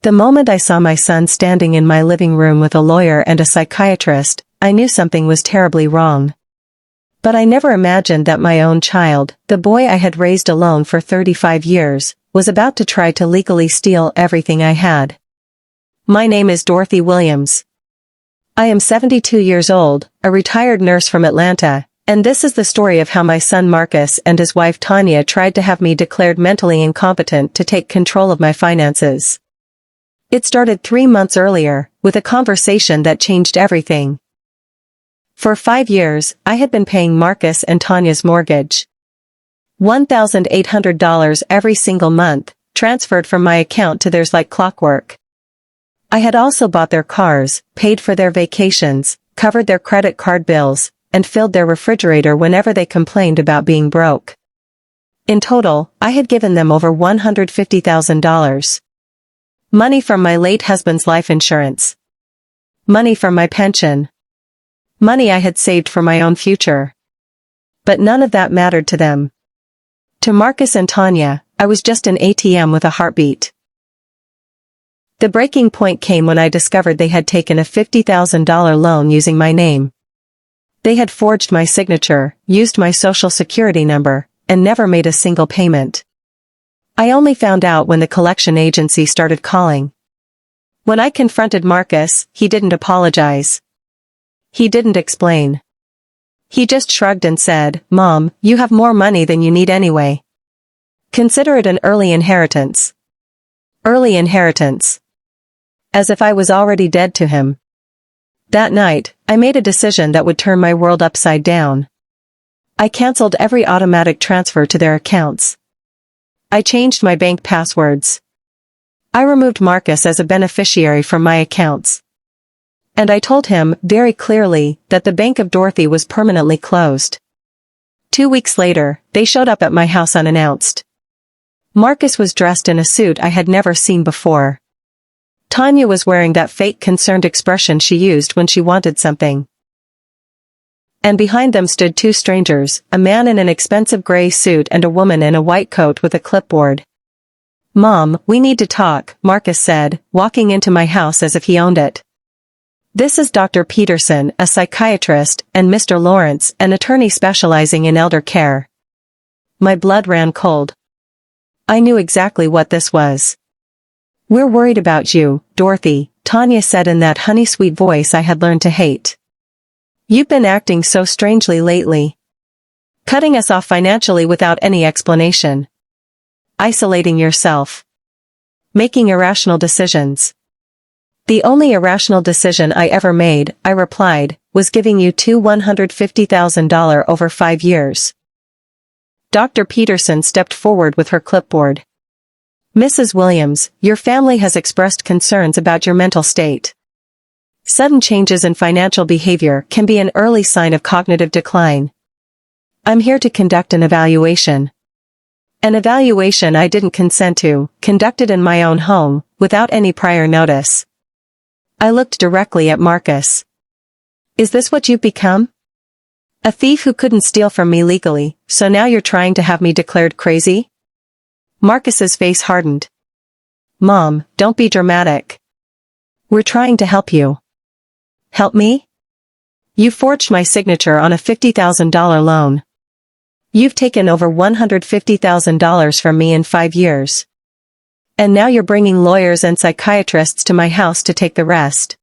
The moment I saw my son standing in my living room with a lawyer and a psychiatrist, I knew something was terribly wrong. But I never imagined that my own child, the boy I had raised alone for 35 years, was about to try to legally steal everything I had. My name is Dorothy Williams. I am 72 years old, a retired nurse from Atlanta, and this is the story of how my son Marcus and his wife Tanya tried to have me declared mentally incompetent to take control of my finances. It started 3 months earlier, with a conversation that changed everything. For 5 years, I had been paying Marcus and Tanya's mortgage. $1,800 every single month, transferred from my account to theirs like clockwork. I had also bought their cars, paid for their vacations, covered their credit card bills, and filled their refrigerator whenever they complained about being broke. In total, I had given them over $150,000. Money from my late husband's life insurance. Money from my pension. Money I had saved for my own future. But none of that mattered to them. To Marcus and Tanya, I was just an ATM with a heartbeat. The breaking point came when I discovered they had taken a $50,000 loan using my name. They had forged my signature, used my social security number, and never made a single payment. I only found out when the collection agency started calling. When I confronted Marcus, he didn't apologize. He didn't explain. He just shrugged and said, "Mom, you have more money than you need anyway. Consider it an early inheritance." Early inheritance. As if I was already dead to him. That night, I made a decision that would turn my world upside down. I canceled every automatic transfer to their accounts. I changed my bank passwords. I removed Marcus as a beneficiary from my accounts. And I told him, very clearly, that the Bank of Dorothy was permanently closed. 2 weeks later, they showed up at my house unannounced. Marcus was dressed in a suit I had never seen before. Tanya was wearing that fake concerned expression she used when she wanted something. And behind them stood 2 strangers, a man in an expensive gray suit and a woman in a white coat with a clipboard. "Mom, we need to talk," Marcus said, walking into my house as if he owned it. "This is Dr. Peterson, a psychiatrist, and Mr. Lawrence, an attorney specializing in elder care." My blood ran cold. I knew exactly what this was. "We're worried about you, Dorothy," Tanya said in that honey-sweet voice I had learned to hate. "You've been acting so strangely lately. Cutting us off financially without any explanation. Isolating yourself. Making irrational decisions." "The only irrational decision I ever made," I replied, "was giving you two $150,000 over 5 years. Dr. Peterson stepped forward with her clipboard. "Mrs. Williams, your family has expressed concerns about your mental state. Sudden changes in financial behavior can be an early sign of cognitive decline. I'm here to conduct an evaluation." An evaluation I didn't consent to, conducted in my own home, without any prior notice. I looked directly at Marcus. "Is this what you've become? A thief who couldn't steal from me legally, so now you're trying to have me declared crazy?" Marcus's face hardened. "Mom, don't be dramatic. We're trying to help you." "Help me? You forged my signature on a $50,000 loan. You've taken over $150,000 from me in 5 years. And now you're bringing lawyers and psychiatrists to my house to take the rest."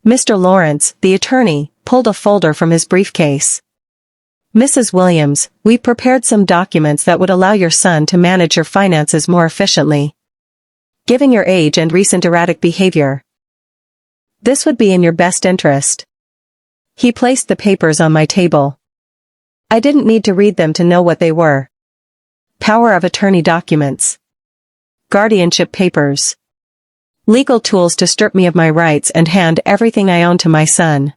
Mr. Lawrence, the attorney, pulled a folder from his briefcase. "Mrs. Williams, we prepared some documents that would allow your son to manage your finances more efficiently. Given your age and recent erratic behavior, this would be in your best interest." He placed the papers on my table. I didn't need to read them to know what they were. Power of attorney documents. Guardianship papers. Legal tools to strip me of my rights and hand everything I own to my son.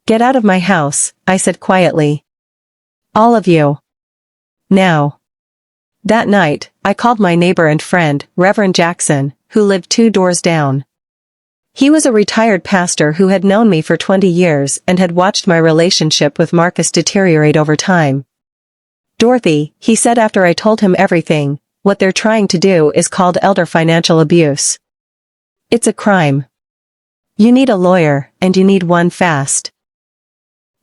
"Get out of my house," I said quietly. "All of you. Now." That night, I called my neighbor and friend, Reverend Jackson, who lived 2 doors down. He was a retired pastor who had known me for 20 years and had watched my relationship with Marcus deteriorate over time. "Dorothy," he said after I told him everything, "what they're trying to do is called elder financial abuse. It's a crime. You need a lawyer, and you need one fast.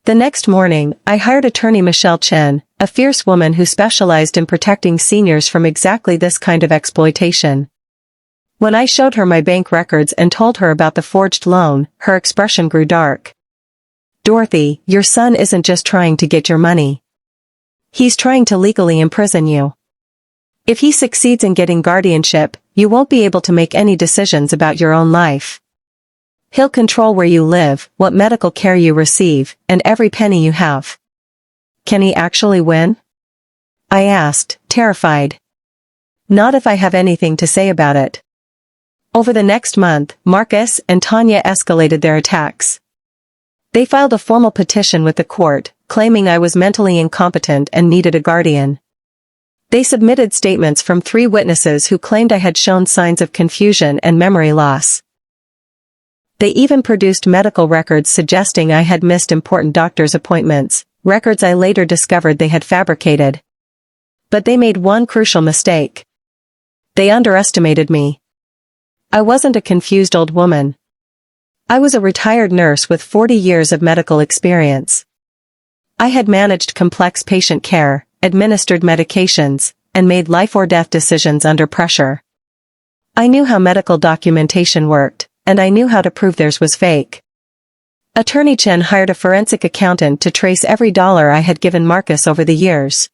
The next morning, I hired attorney Michelle Chen, a fierce woman who specialized in protecting seniors from exactly this kind of exploitation. When I showed her my bank records and told her about the forged loan, her expression grew dark. Dorothy, your son isn't just trying to get your money. He's trying to legally imprison you. If he succeeds in getting guardianship, you won't be able to make any decisions about your own life. He'll control where you live, what medical care you receive, and every penny you have. Can he actually win? I asked, terrified. Not if I have anything to say about it. Over the next month, Marcus and Tanya escalated their attacks. They filed a formal petition with the court, claiming I was mentally incompetent and needed a guardian. They submitted statements from 3 witnesses who claimed I had shown signs of confusion and memory loss. They even produced medical records suggesting I had missed important doctor's appointments, records I later discovered they had fabricated. But they made one crucial mistake. They underestimated me. I wasn't a confused old woman. I was a retired nurse with 40 years of medical experience. I had managed complex patient care, administered medications, and made life-or-death decisions under pressure. I knew how medical documentation worked, and I knew how to prove theirs was fake. Attorney Chen hired a forensic accountant to trace every dollar I had given Marcus over the years.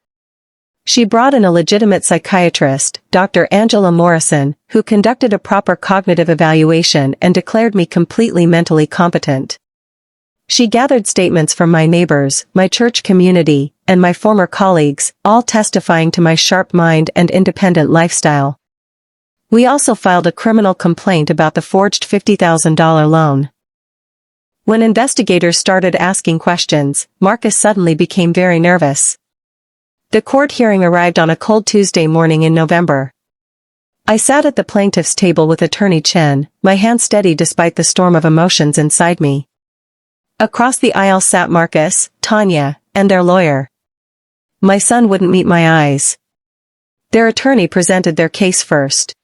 She brought in a legitimate psychiatrist, Dr. Angela Morrison, who conducted a proper cognitive evaluation and declared me completely mentally competent. She gathered statements from my neighbors, my church community, and my former colleagues, all testifying to my sharp mind and independent lifestyle. We also filed a criminal complaint about the forged $50,000 loan. When investigators started asking questions, Marcus suddenly became very nervous. The court hearing arrived on a cold Tuesday morning in November. I sat at the plaintiff's table with Attorney Chen, my hand steady despite the storm of emotions inside me. Across the aisle sat Marcus, Tanya, and their lawyer. My son wouldn't meet my eyes. Their attorney presented their case first.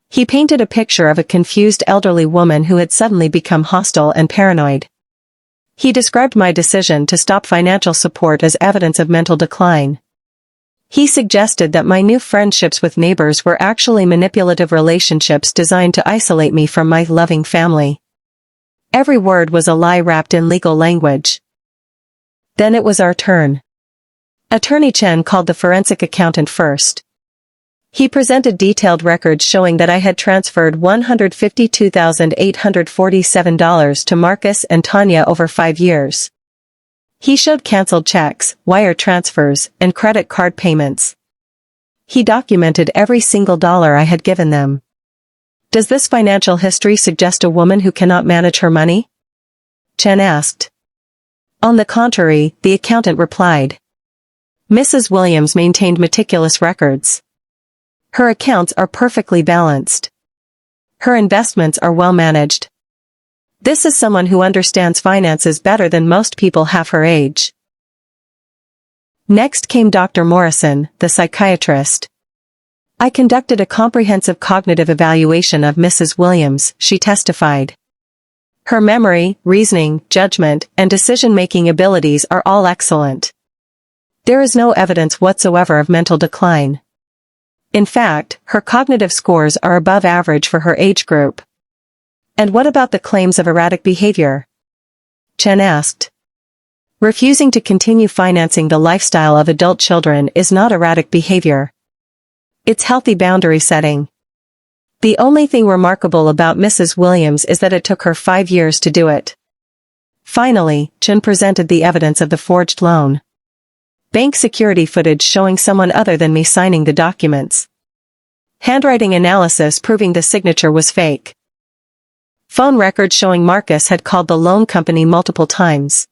He painted a picture of a confused elderly woman who had suddenly become hostile and paranoid. He described my decision to stop financial support as evidence of mental decline. He suggested that my new friendships with neighbors were actually manipulative relationships designed to isolate me from my loving family. Every word was a lie wrapped in legal language. Then it was our turn. Attorney Chen called the forensic accountant first. He presented detailed records showing that I had transferred $152,847 to Marcus and Tanya over 5 years. He showed canceled checks, wire transfers, and credit card payments. He documented every single dollar I had given them. Does this financial history suggest a woman who cannot manage her money? Chen asked. On the contrary, the accountant replied. Mrs. Williams maintained meticulous records. Her accounts are perfectly balanced. Her investments are well managed. This is someone who understands finances better than most people half her age. Next came Dr. Morrison, the psychiatrist. I conducted a comprehensive cognitive evaluation of Mrs. Williams, she testified. Her memory, reasoning, judgment, and decision-making abilities are all excellent. There is no evidence whatsoever of mental decline. In fact, her cognitive scores are above average for her age group. And what about the claims of erratic behavior? Chen asked. Refusing to continue financing the lifestyle of adult children is not erratic behavior. It's healthy boundary setting. The only thing remarkable about Mrs. Williams is that it took her 5 years to do it. Finally, Chen presented the evidence of the forged loan. Bank security footage showing someone other than me signing the documents. Handwriting analysis proving the signature was fake. Phone records showing Marcus had called the loan company multiple times.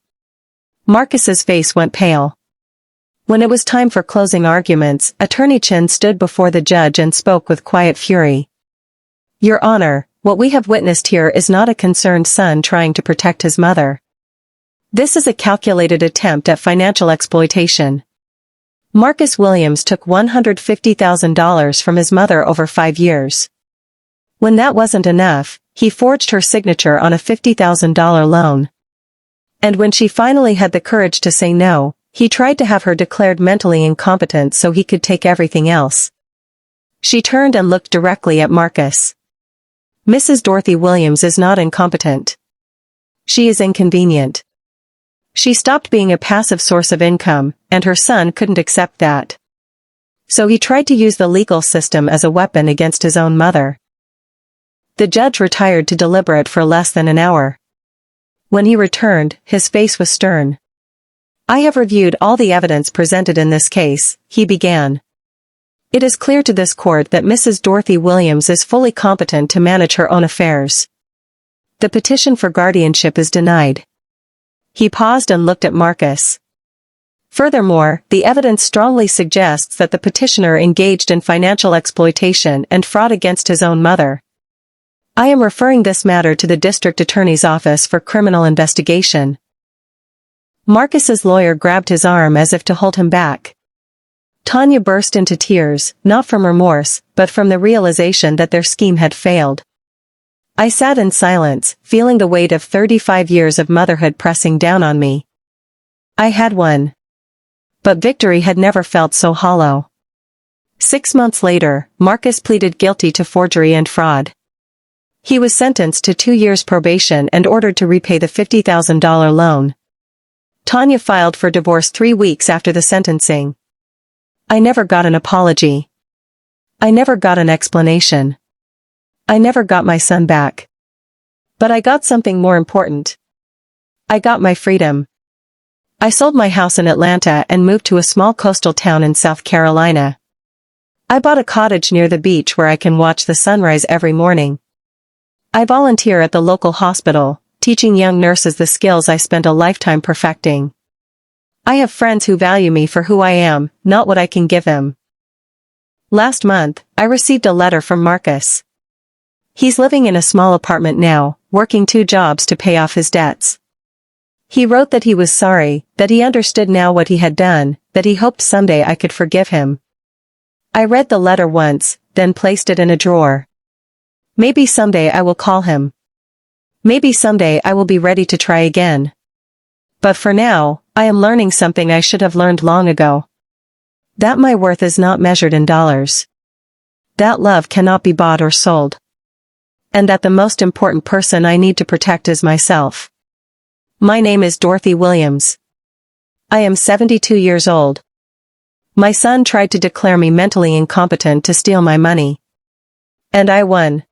Marcus's face went pale. When it was time for closing arguments, Attorney Chen stood before the judge and spoke with quiet fury. Your Honor, what we have witnessed here is not a concerned son trying to protect his mother. This is a calculated attempt at financial exploitation. Marcus Williams took $150,000 from his mother over 5 years. When that wasn't enough, he forged her signature on a $50,000 loan. And when she finally had the courage to say no, he tried to have her declared mentally incompetent so he could take everything else. She turned and looked directly at Marcus. Mrs. Dorothy Williams is not incompetent. She is inconvenient. She stopped being a passive source of income, and her son couldn't accept that. So he tried to use the legal system as a weapon against his own mother. The judge retired to deliberate for less than an hour. When he returned, his face was stern. I have reviewed all the evidence presented in this case, he began. It is clear to this court that Mrs. Dorothy Williams is fully competent to manage her own affairs. The petition for guardianship is denied. He paused and looked at Marcus. Furthermore, the evidence strongly suggests that the petitioner engaged in financial exploitation and fraud against his own mother. I am referring this matter to the district attorney's office for criminal investigation. Marcus's lawyer grabbed his arm as if to hold him back. Tanya burst into tears, not from remorse, but from the realization that their scheme had failed. I sat in silence, feeling the weight of 35 years of motherhood pressing down on me. I had won. But victory had never felt so hollow. 6 months later, Marcus pleaded guilty to forgery and fraud. He was sentenced to 2 years probation and ordered to repay the $50,000 loan. Tanya filed for divorce 3 weeks after the sentencing. I never got an apology. I never got an explanation. I never got my son back. But I got something more important. I got my freedom. I sold my house in Atlanta and moved to a small coastal town in South Carolina. I bought a cottage near the beach where I can watch the sunrise every morning. I volunteer at the local hospital, teaching young nurses the skills I spent a lifetime perfecting. I have friends who value me for who I am, not what I can give them. Last month, I received a letter from Marcus. He's living in a small apartment now, working 2 jobs to pay off his debts. He wrote that he was sorry, that he understood now what he had done, that he hoped someday I could forgive him. I read the letter once, then placed it in a drawer. Maybe someday I will call him. Maybe someday I will be ready to try again. But for now, I am learning something I should have learned long ago. That my worth is not measured in dollars. That love cannot be bought or sold. And that the most important person I need to protect is myself. My name is Dorothy Williams. I am 72 years old. My son tried to declare me mentally incompetent to steal my money. And I won.